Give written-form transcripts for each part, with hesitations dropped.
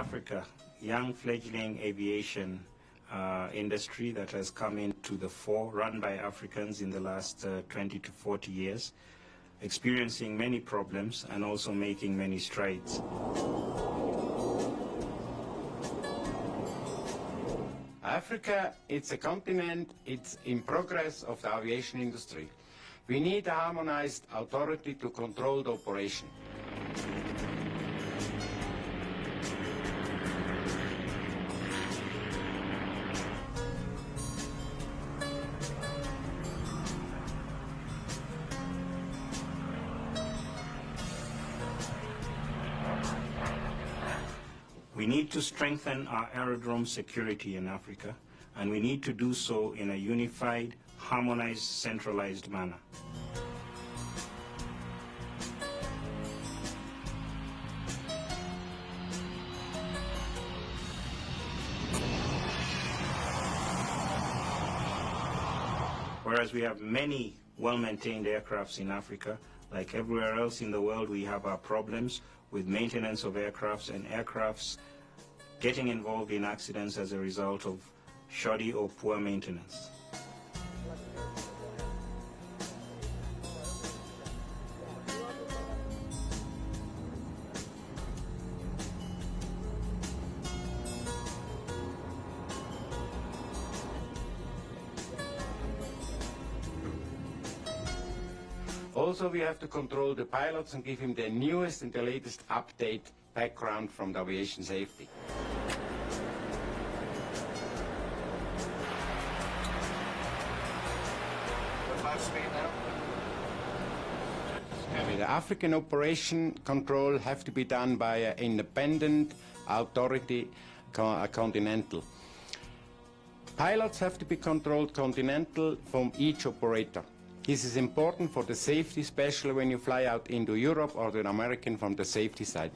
Africa, young fledgling aviation industry that has come into the fore, run by Africans in the last 20 to 40 years, experiencing many problems and also making many strides. Africa, it's a continent, it's in progress of the aviation industry. We need a harmonized authority to control the operation. We need to strengthen our aerodrome security in Africa, and we need to do so in a unified, harmonized, centralized manner. Whereas we have many well-maintained aircrafts in Africa, like everywhere else in the world, we have our problems with maintenance of aircrafts and aircrafts getting involved in accidents as a result of shoddy or poor maintenance. Also, we have to control the pilots and give him the newest and the latest update background from the aviation safety. What speed now? The African operation control have to be done by an independent authority, continental. Pilots have to be controlled continental from each operator. This is important for the safety, especially when you fly out into Europe or the American from the safety side.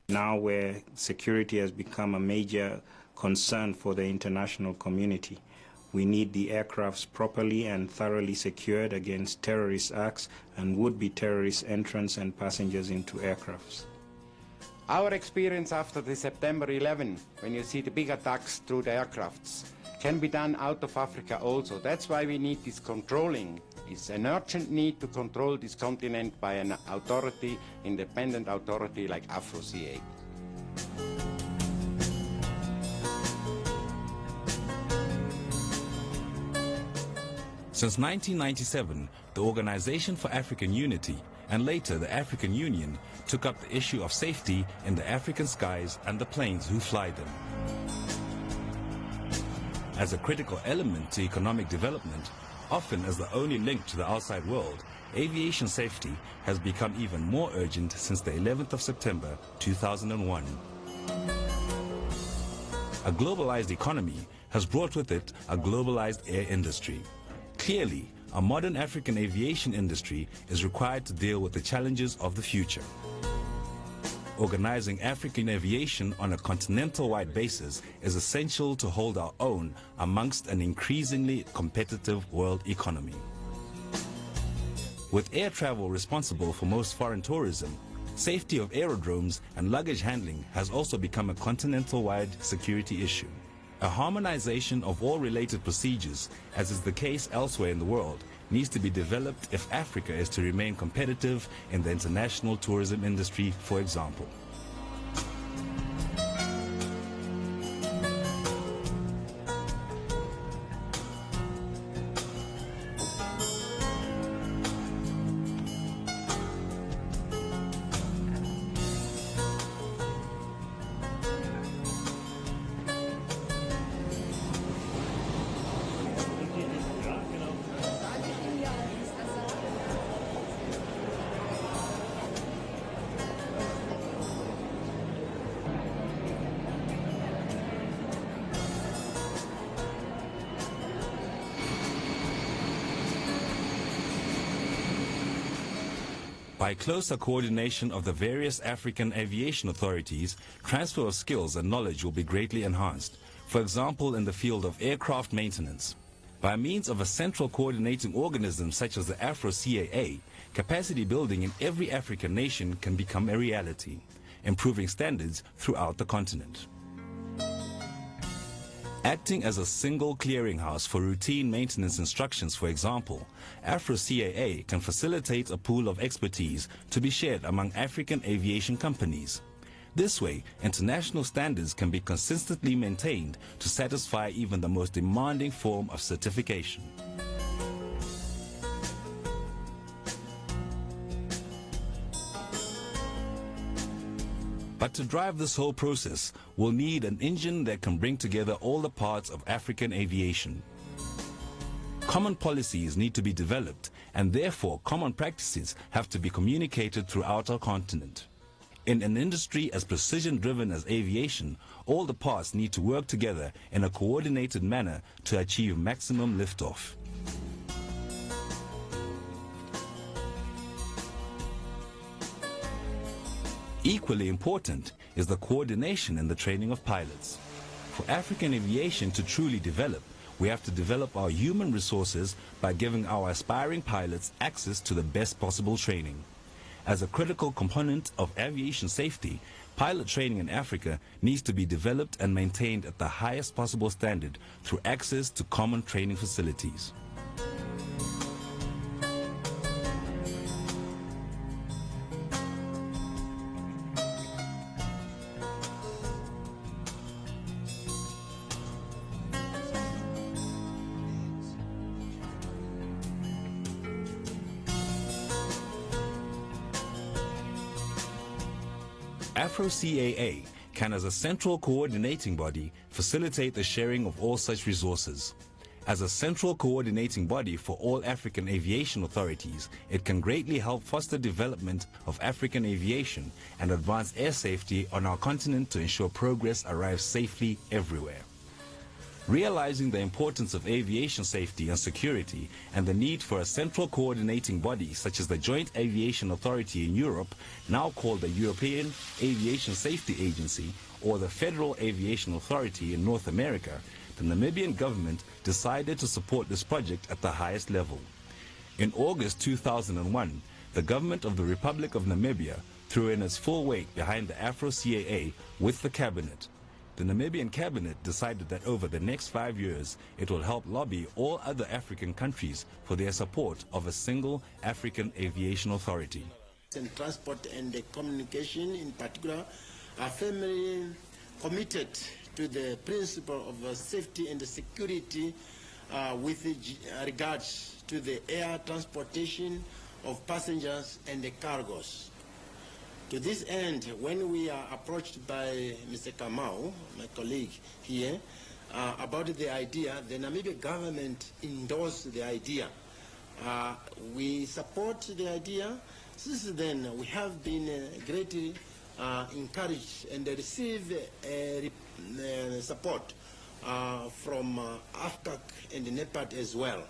Now where security has become a major concern for the international community, we need the aircrafts properly and thoroughly secured against terrorist acts and would-be terrorist entrants and passengers into aircrafts. Our experience after the September 11, when you see the big attacks through the aircrafts, can be done out of Africa also. That's why we need this controlling. It's an urgent need to control this continent by an authority, independent authority like Afro CA. Since 1997, the Organization for African Unity and later the African Union took up the issue of safety in the African skies and the planes who fly them. As a critical element to economic development, often as the only link to the outside world, aviation safety has become even more urgent since the 11th of September 2001. A globalized economy has brought with it a globalized air industry. Clearly, a modern African aviation industry is required to deal with the challenges of the future. Organizing African aviation on a continental-wide basis is essential to hold our own amongst an increasingly competitive world economy. With air travel responsible for most foreign tourism, safety of aerodromes and luggage handling has also become a continental-wide security issue. A harmonization of all related procedures, as is the case elsewhere in the world, needs to be developed if Africa is to remain competitive in the international tourism industry, for example. By closer coordination of the various African aviation authorities, transfer of skills and knowledge will be greatly enhanced. for example in the field of aircraft maintenance. By means of a central coordinating organism such as the Afro CAA, capacity building in every African nation can become a reality, improving standards throughout the continent. Acting as a single clearinghouse for routine maintenance instructions, for example, Afro CAA can facilitate a pool of expertise to be shared among African aviation companies. This way, international standards can be consistently maintained to satisfy even the most demanding form of certification. But to drive this whole process, we'll need an engine that can bring together all the parts of African aviation. Common policies need to be developed, and therefore common practices have to be communicated throughout our continent. In an industry as precision-driven as aviation, all the parts need to work together in a coordinated manner to achieve maximum liftoff. Equally important is the coordination in the training of pilots. For African aviation to truly develop, we have to develop our human resources by giving our aspiring pilots access to the best possible training. As a critical component of aviation safety, pilot training in Africa needs to be developed and maintained at the highest possible standard through access to common training facilities. Afro CAA can, as a central coordinating body, facilitate the sharing of all such resources. As a central coordinating body for all African aviation authorities, it can greatly help foster development of African aviation and advance air safety on our continent to ensure progress arrives safely everywhere. Realizing the importance of aviation safety and security and the need for a central coordinating body such as the Joint Aviation Authority in Europe, now called the European Aviation Safety Agency, or the Federal Aviation Authority in North America, the Namibian government decided to support this project at the highest level. In August 2001, the government of the Republic of Namibia threw in its full weight behind the Afro CAA with the cabinet. The Namibian cabinet decided that over the next 5 years, it will help lobby all other African countries for their support of a single African aviation authority. And transport and the communication in particular are firmly committed to the principle of safety and security with regards to the air transportation of passengers and the cargos. To this end, when we are approached by Mr. Kamau, my colleague here, about the idea, the Namibian government endorsed the idea. We support the idea. Since then, we have been greatly encouraged and received support from AFCAC and NEPAD as well.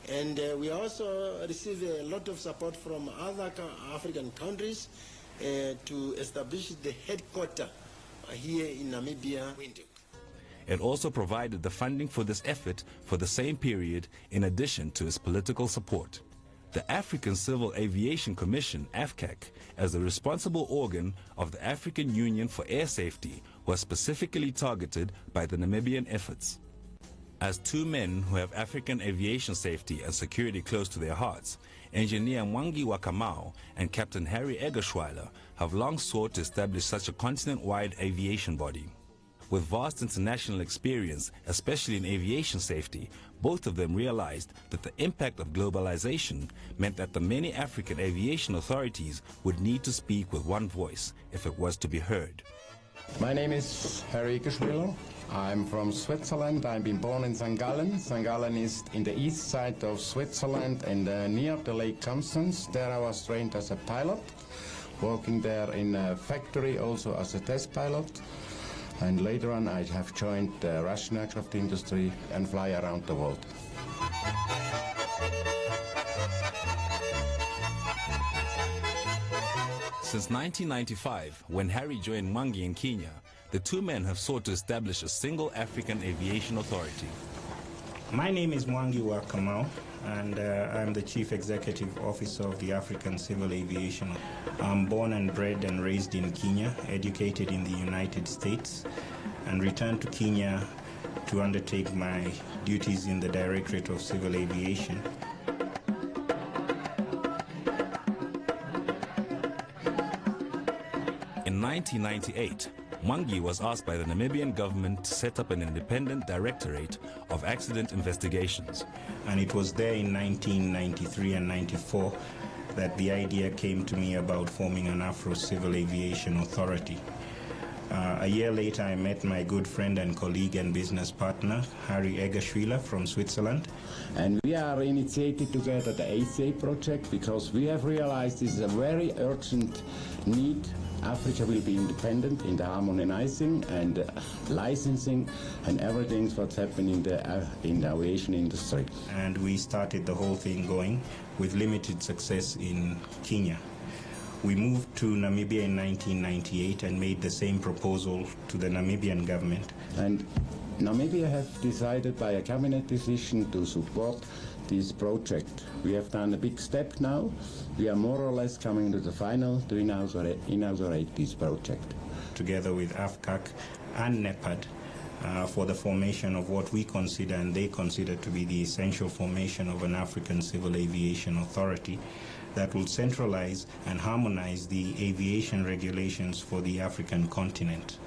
And we also receive a lot of support from other African countries to establish the headquarters here in Namibia. It also provided the funding for this effort for the same period in addition to its political support. The African Civil Aviation Commission, AFCAC, as the responsible organ of the African Union for Air Safety, was specifically targeted by the Namibian efforts. As two men who have African aviation safety and security close to their hearts, Engineer Mwangi Wakamau and Captain Harry Eggerschweiler have long sought to establish such a continent-wide aviation body. With vast international experience, especially in aviation safety, both of them realized that the impact of globalization meant that the many African aviation authorities would need to speak with one voice if it was to be heard. My name is Harry Eggerschweiler. I'm from Switzerland. I've been born in St. Gallen. St. Gallen is in the east side of Switzerland and near the Lake Constance. There I was trained as a pilot, working there in a factory also as a test pilot. And later on I have joined the Russian aircraft industry and fly around the world. Since 1995, when Harry joined Mwangi in Kenya, the two men have sought to establish a single African aviation authority. My name is Mwangi Wakamau, and I'm the Chief Executive Officer of the African Civil Aviation. I'm born and bred and raised in Kenya, educated in the United States, and returned to Kenya to undertake my duties in the Directorate of Civil Aviation. In 1998, Mwangi was asked by the Namibian government to set up an independent directorate of accident investigations. And it was there in 1993 and 94 that the idea came to me about forming an Afro Civil Aviation Authority. A year later, I met my good friend and colleague and business partner, Harry Eggerschwiler from Switzerland. And we are initiated together the ACA project because we have realized this is a very urgent need. Africa will be independent in the harmonizing and licensing and everything what's happening in the aviation industry. And we started the whole thing going with limited success in Kenya. We moved to Namibia in 1998 and made the same proposal to the Namibian government. And Namibia have decided by a cabinet decision to support this project. We have done a big step now. We are more or less coming to the final to inaugurate this project. Together with AFCAC and NEPAD for the formation of what we consider and they consider to be the essential formation of an African Civil Aviation Authority that will centralize and harmonize the aviation regulations for the African continent.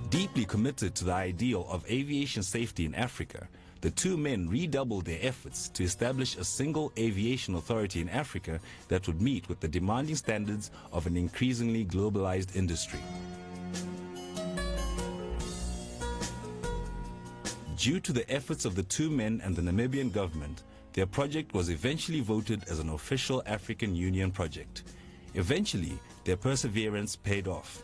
Deeply committed to the ideal of aviation safety in Africa, the two men redoubled their efforts to establish a single aviation authority in Africa that would meet with the demanding standards of an increasingly globalized industry. Due to the efforts of the two men and the Namibian government, their project was eventually voted as an official African Union project. Eventually, their perseverance paid off.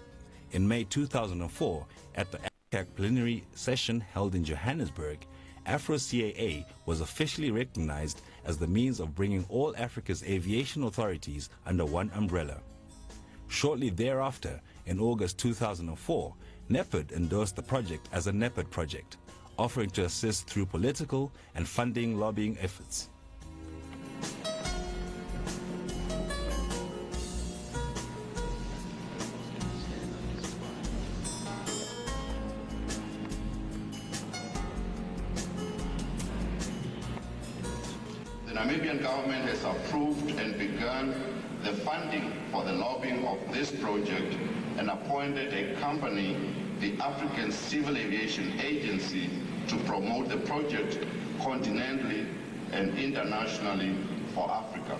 In May 2004, at the AFCAC plenary session held in Johannesburg, Afro-CAA was officially recognized as the means of bringing all Africa's aviation authorities under one umbrella. Shortly thereafter, in August 2004, NEPAD endorsed the project as a NEPAD project, offering to assist through political and funding lobbying efforts. The Namibian government has approved and begun the funding for the lobbying of this project and appointed a company, the African Civil Aviation Agency, to promote the project continentally and internationally for Africa.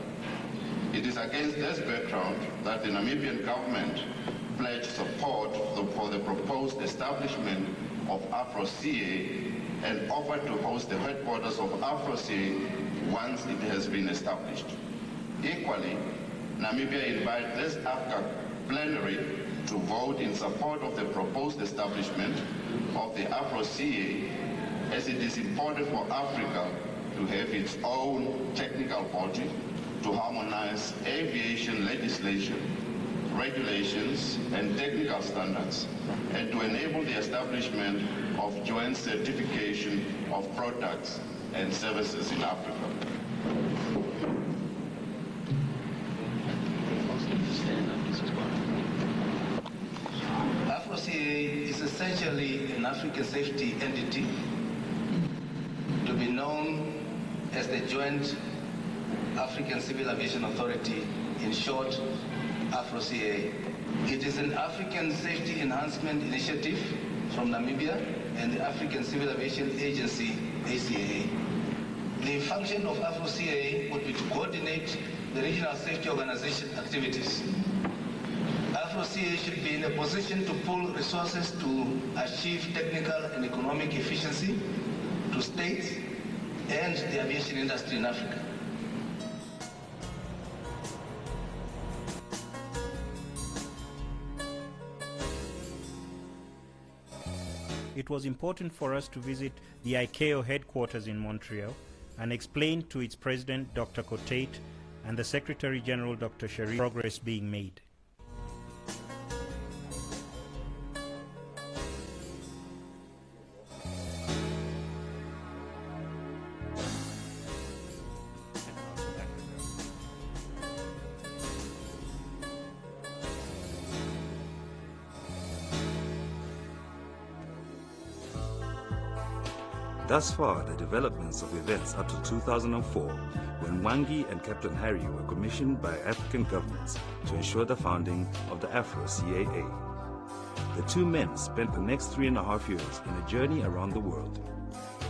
It is against this background that the Namibian government pledged support for the proposed establishment of Afro-CA and offered to host the headquarters of Afro-CA once it has been established. Equally, Namibia invites this AFCAC plenary to vote in support of the proposed establishment of the Afro-CA, as it is important for Africa to have its own technical body to harmonize aviation legislation, regulations, and technical standards, and to enable the establishment of joint certification of products and services in Africa. Afro-CA is essentially an African safety entity to be known as the Joint African Civil Aviation Authority, in short, Afro-CA. It is an African safety enhancement initiative from Namibia and the African Civil Aviation Agency, ACAA. The function of Afro-CA would be to coordinate the regional safety organization activities. Afro-CA should be in a position to pool resources to achieve technical and economic efficiency to states and the aviation industry in Africa. It was important for us to visit the ICAO headquarters in Montreal and explain to its president, Dr. Cotate, and the Secretary General Dr. Sharif, progress being made. Thus far, the developments of events up to 2004, when Wangi and Captain Harry were commissioned by African governments to ensure the founding of the Afro CAA. The two men spent the next 3.5 years in a journey around the world.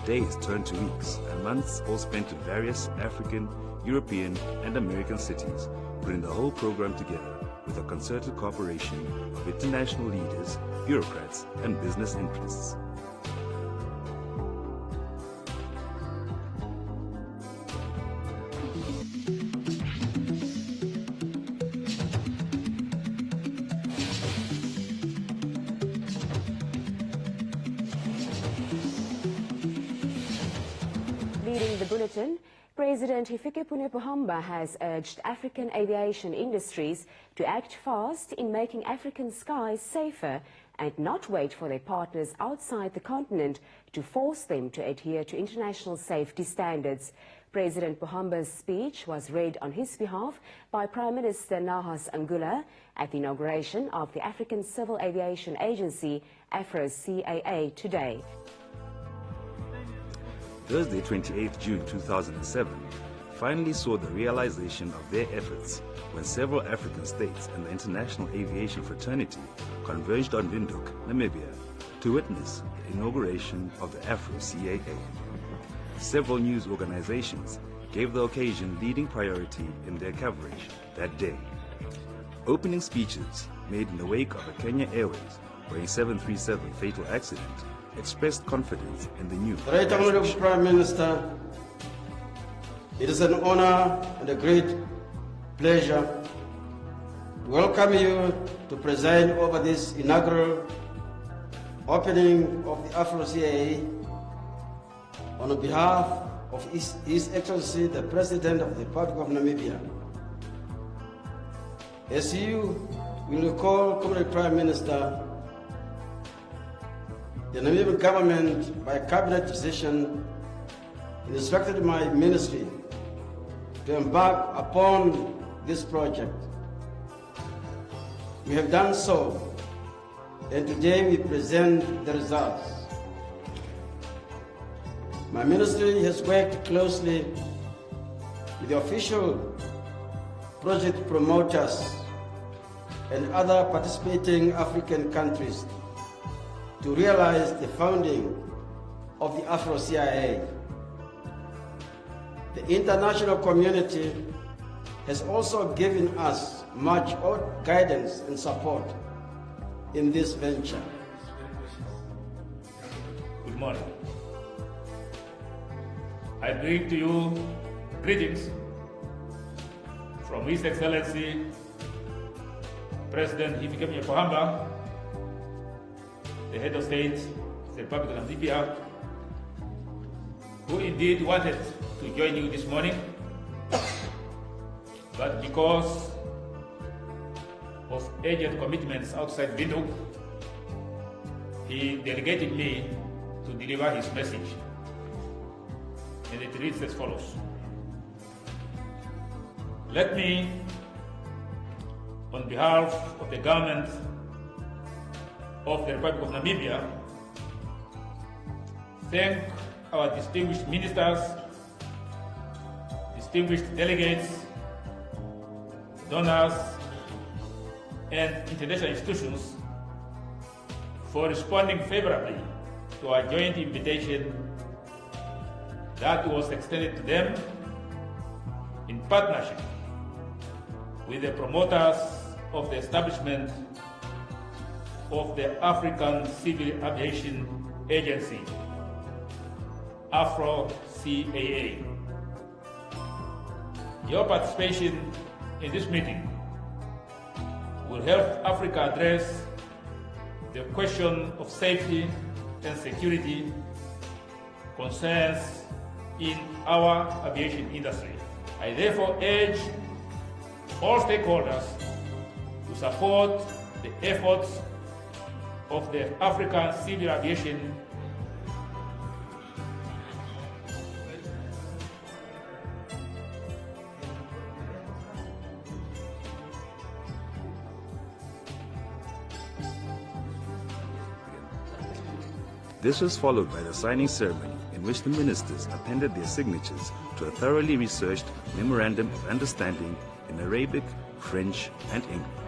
Days turned to weeks and months all spent in various African, European and American cities, putting the whole program together with a concerted cooperation of international leaders, bureaucrats and business interests. Leading the bulletin, President Hifikepunye Pohamba has urged African aviation industries to act fast in making African skies safer and not wait for their partners outside the continent to force them to adhere to international safety standards. President Pohamba's speech was read on his behalf by Prime Minister Nahas Angula at the inauguration of the African Civil Aviation Agency, Afro CAA, today. Thursday, 28 June 2007, finally saw the realization of their efforts when several African states and the international aviation fraternity converged on Windhoek, Namibia, to witness the inauguration of the Afro CAA. Several news organizations gave the occasion leading priority in their coverage that day. Opening speeches made in the wake of a Kenya Airways Boeing 737 fatal accident expressed confidence in the new Right Honorable Prime Minister, it is an honor and a great pleasure to welcome you to preside over this inaugural opening of the Afro CAA on behalf of His Excellency the President of the Republic of Namibia. As you will recall, Comrade Prime Minister, the Namibian government, by cabinet decision, instructed my ministry to embark upon this project. We have done so, and today we present the results. My ministry has worked closely with the official project promoters and other participating African countries to realize the founding of the Afro CAA. The international community has also given us much guidance and support in this venture. Good morning. I bring to you greetings from His Excellency President Hifikepunye Pohamba, the head of state of the Republic of Namibia, who indeed wanted to join you this morning, but because of urgent commitments outside Windhoek, he delegated me to deliver his message. And it reads as follows. Let me, on behalf of the government of the Republic of Namibia, thank our distinguished ministers, distinguished delegates, donors, and international institutions for responding favorably to our joint invitation that was extended to them in partnership with the promoters of the establishment of the African Civil Aviation Agency, Afro CAA. Your participation in this meeting will help Africa address the question of safety and security concerns in our aviation industry. I therefore urge all stakeholders to support the efforts of the African Civil Aviation This was followed by the signing ceremony in which the ministers appended their signatures to a thoroughly researched Memorandum of Understanding in Arabic, French, and English.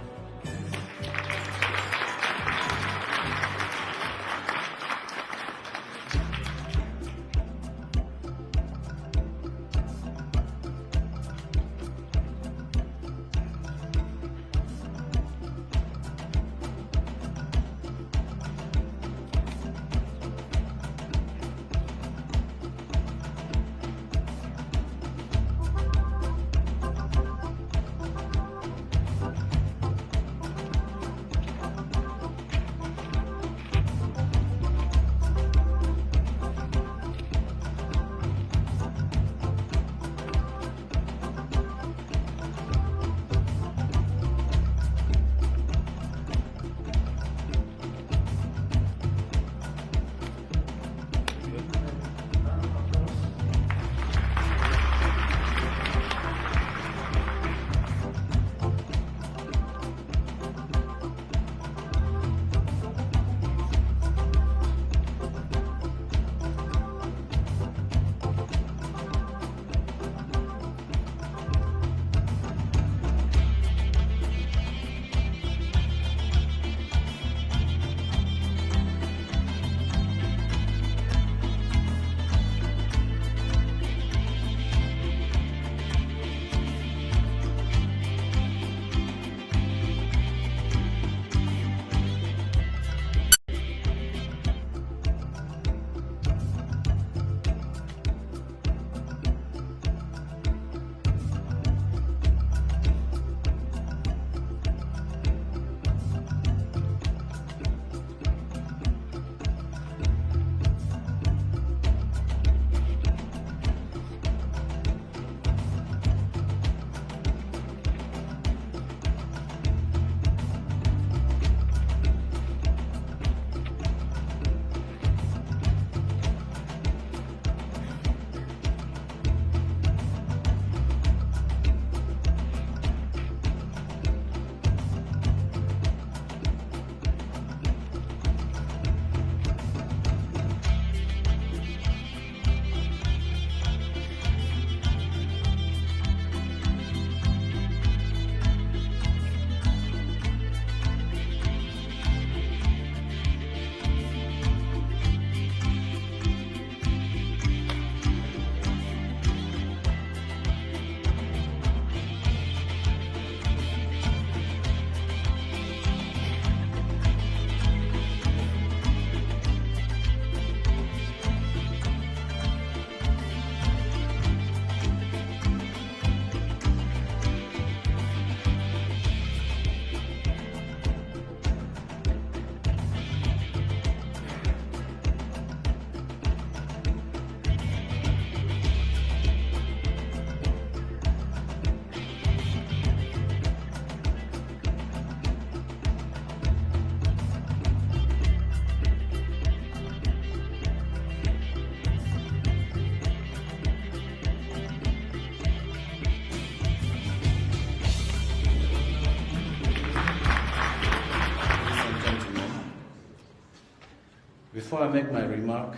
Before I make my remark,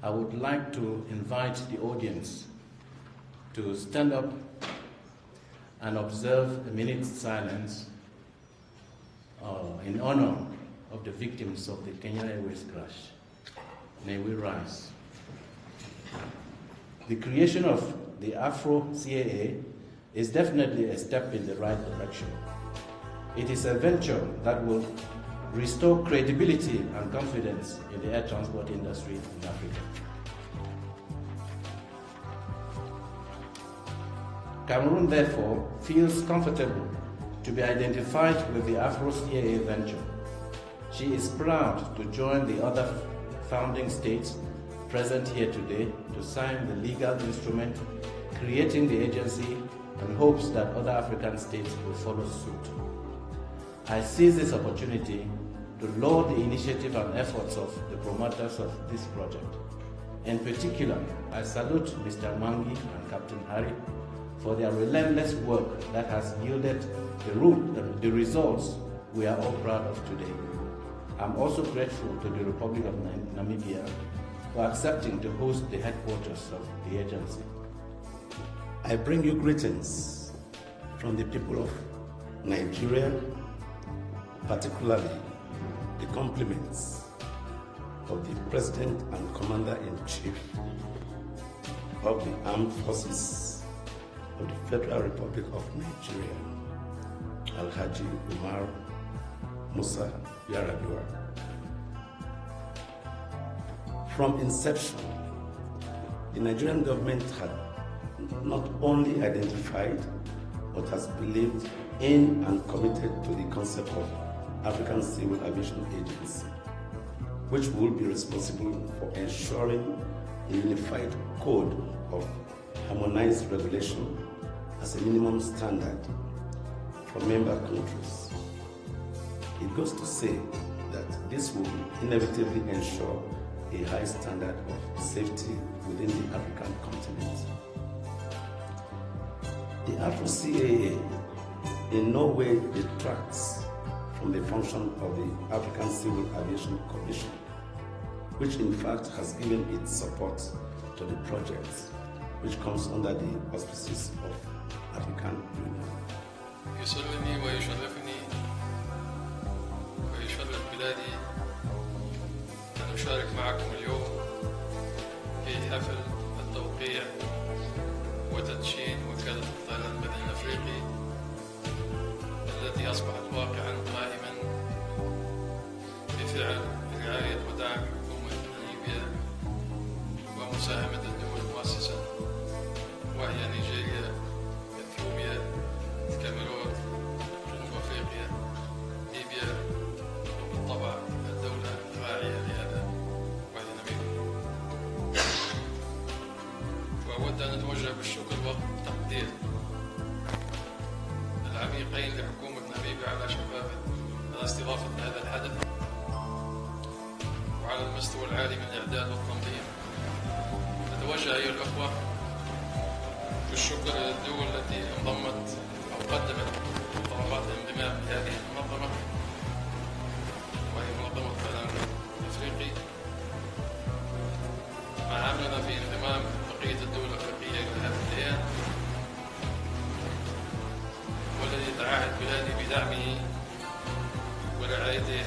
I would like to invite the audience to stand up and observe a minute's silence in honor of the victims of the Kenya Airways crash. May we rise. The creation of the Afro CAA is definitely a step in the right direction. It is a venture that will restore credibility and confidence in the air transport industry in Africa. Cameroon, therefore, feels comfortable to be identified with the Afro CAA venture. She is proud to join the other founding states present here today to sign the legal instrument creating the agency and hopes that other African states will follow suit. I seize this opportunity to laud the initiative and efforts of the promoters of this project. In particular, I salute Mr. Mangi and Captain Harry for their relentless work that has yielded the results we are all proud of today. I'm also grateful to the Republic of Namibia for accepting to host the headquarters of the agency. I bring you greetings from the people of Nigeria, particularly the compliments of the President and Commander-in-Chief of the Armed Forces of the Federal Republic of Nigeria, Alhaji Umar Musa Yar'Adua. From inception, the Nigerian government had not only identified but has believed in and committed to the concept of African Civil Aviation Agency, which will be responsible for ensuring a unified code of harmonized regulation as a minimum standard for member countries. It goes to say that this will inevitably ensure a high standard of safety within the African continent. The Afro CAA in no way detracts from the function of the African Civil Aviation Commission, which in fact has given its support to the project, which comes under the auspices of African Union. يسرني ويشرفني ويشرف بلادي أن أشارك معكم اليوم في حفل التوقيع وتدشين وكالة الطيران المدني الأفريقي التي أصبحت واقعا قائما بفعل رعاية ودعم حكومة ناميبيا ومساهمة الدول المؤسسة وهي نيجيريا، إثيوبيا، الكاميرون، جنوب أفريقيا، ليبيا، وبالطبع الدولة الراعية لهذا وهي ناميبيا. وأود أن أتوجه بالشكر والتقدير العميقين لحكومة ناميبيا على شفافة استضافة هذا الحدث وعلى المستوى العالي من الإعداد والتنظيم. أتوجه أيها الأخوة بالشكر للدول التي انضمت أو قدمت طلبات الانضمام لهذه المنظمة وهي منظمة الطيران الأفريقي، مع عملنا في انضمام بقية الدول الأفريقية إلى هذا الكيان، والذي تعهد بلادي بدعمه ورعايته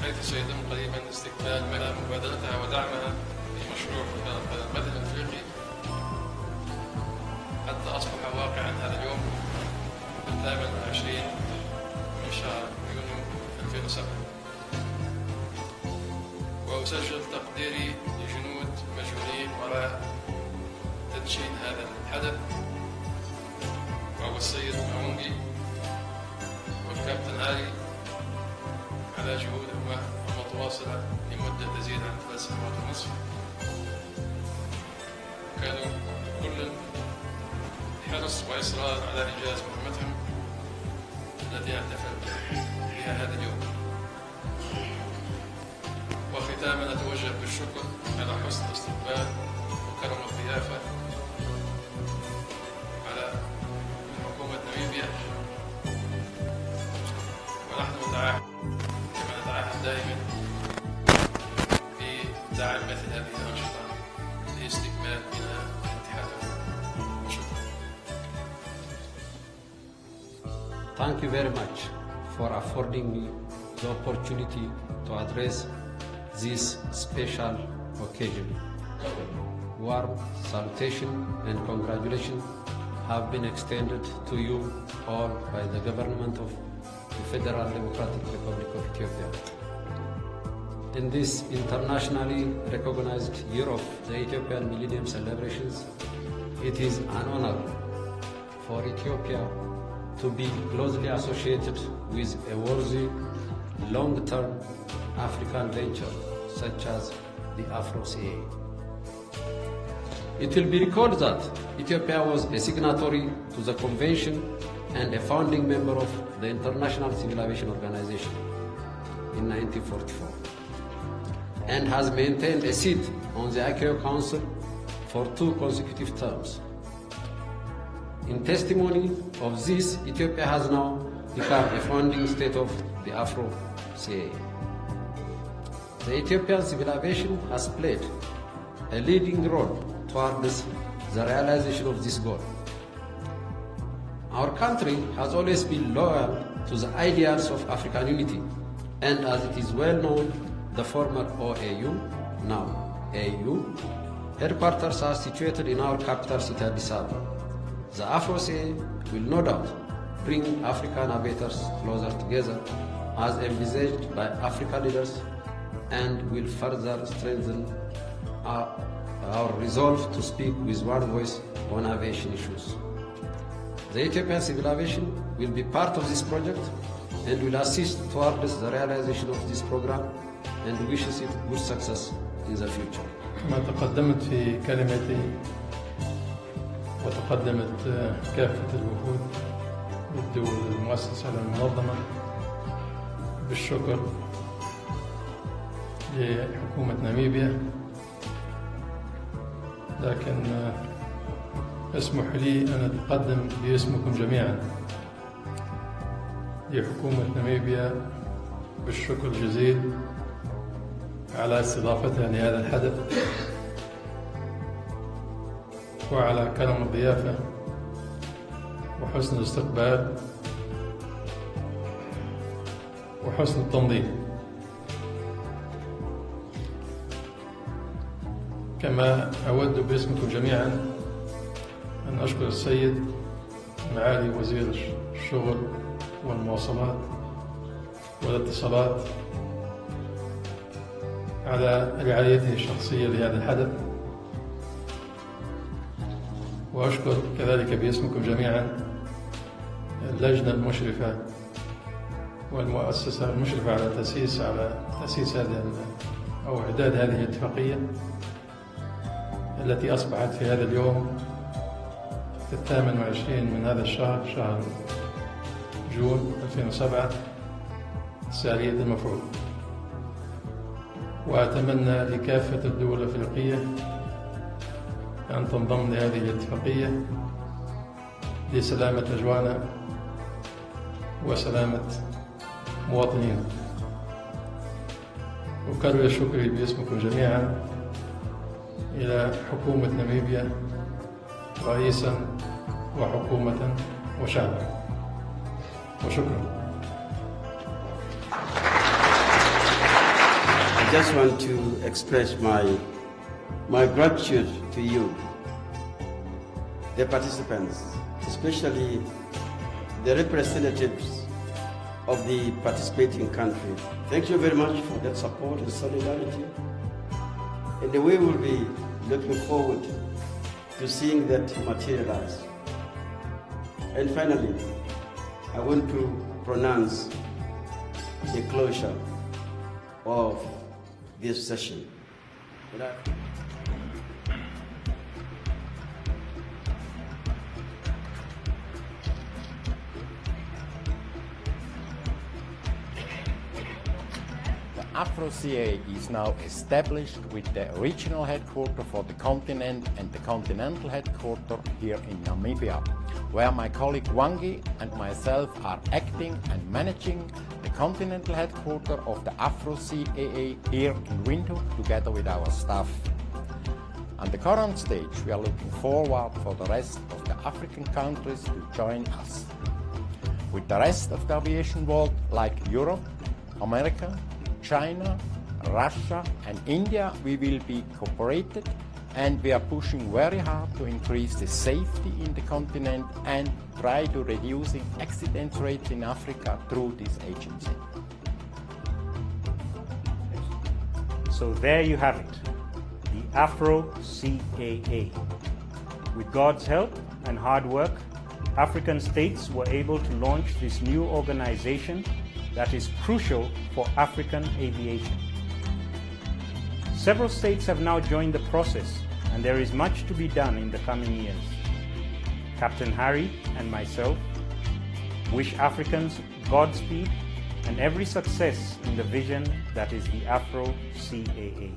حيث سيتم قريبا استكمال مبادرتها ودعمها في مشروع الطيران المدني الأفريقي حتى أصبح واقعا هذا اليوم 28 من شهر يونيو 2007. وأسجل تقديري لجنود مجهولين وراء تدشين هذا الحدث، وهو السيد مونجي والكابتن هاري على جهودهما المتواصلة لمدة تزيد عن 3 سنوات ونصف. كانوا كل حرص وإصرار على إنجاز مهمتهم التي نحتفل بها هذا اليوم. وختاما أتوجه بالشكر على حسن الاستقبال وكرم الضيافة على حكومة ناميبيا، ونحن نتعاهد كما نتعاهد دائما في دعم مثل هذه الأنشطة لاستكمال بناء الاتحاد الأوروبي. شكرا. Thank you very much for affording me the opportunity to address this special occasion. Warm salutation and congratulations have been extended to you all by the government of the Federal Democratic Republic of Ethiopia. In this internationally recognized year of the Ethiopian Millennium Celebrations, it is an honor for Ethiopia to be closely associated with a worthy, long-term African venture such as the Afro CAA. It will be recalled that Ethiopia was a signatory to the convention and a founding member of the International Civil Aviation Organization in 1944, and has maintained a seat on the ICAO Council for 2 consecutive terms. In testimony of this, Ethiopia has now become a founding state of the Afro CAA. The Ethiopian civil aviation has played a leading role towards the realization of this goal. Our country has always been loyal to the ideals of African unity, and as it is well known, the former OAU, now AU, headquarters are situated in our capital city, Addis Ababa. The Afro-CA will no doubt bring African aviators closer together as envisaged by African leaders, and will further strengthen our resolve to speak with one voice on aviation issues. The Ethiopian civil aviation will be part of this project and will assist towards the realization of this program, and wishes it good success in the future. ما تقدمت في كلمتي وتقدمت كافة الوفود والدول المؤسسة المنظمة بالشكر لحكومة ناميبيا، لكن اسمح لي أن أتقدم باسمكم جميعا لحكومة ناميبيا بالشكر الجزيل على استضافتها لهذا الحدث، وعلى كرم الضيافة وحسن الاستقبال وحسن التنظيم. كما أود باسمكم جميعا أن أشكر السيد معالي وزير الشغل والمواصلات والاتصالات على رعايته الشخصية لهذا الحدث، وأشكر كذلك باسمكم جميعا اللجنة المشرفة والمؤسسة المشرفة على تأسيس هذه أو إعداد هذه الاتفاقية التي أصبحت في هذا اليوم في 28 من هذا الشهر، شهر جون 2007 سارية المفعول. وأتمنى لكافة الدول الأفريقية أن تنضم لهذه الاتفاقية لسلامة أجوانا وسلامة مواطنينا. أكرر شكري باسمكم جميعا إلى حكومة ناميبيا رئيسا وحكومة وشعبا، وشكرا. I just want to express my gratitude to you, the participants, especially the representatives of the participating country. Thank you very much for that support and solidarity. And we will be looking forward to seeing that materialize. And finally, I want to pronounce the closure of this session. Afro-CA is now established with the regional headquarters for the continent and the continental headquarters here in Namibia, where my colleague Wangi and myself are acting and managing the continental headquarters of the Afro-CAA here in Windhoek together with our staff. On the current stage, we are looking forward for the rest of the African countries to join us. With the rest of the aviation world like Europe, America, China, Russia and India, we will be cooperated, and we are pushing very hard to increase the safety in the continent and try to reducing accident rates in Africa through this agency. So there you have it, the Afro-CAA. With God's help and hard work, African states were able to launch this new organization that is crucial for African aviation. Several states have now joined the process, and there is much to be done in the coming years. Captain Harry and myself wish Africans Godspeed and every success in the vision that is the Afro CAA.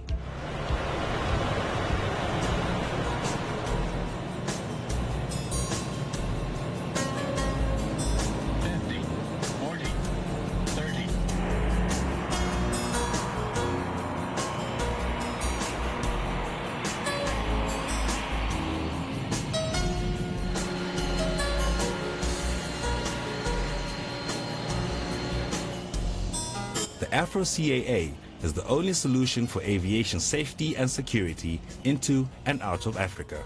The Afro CAA is the only solution for aviation safety and security into and out of Africa.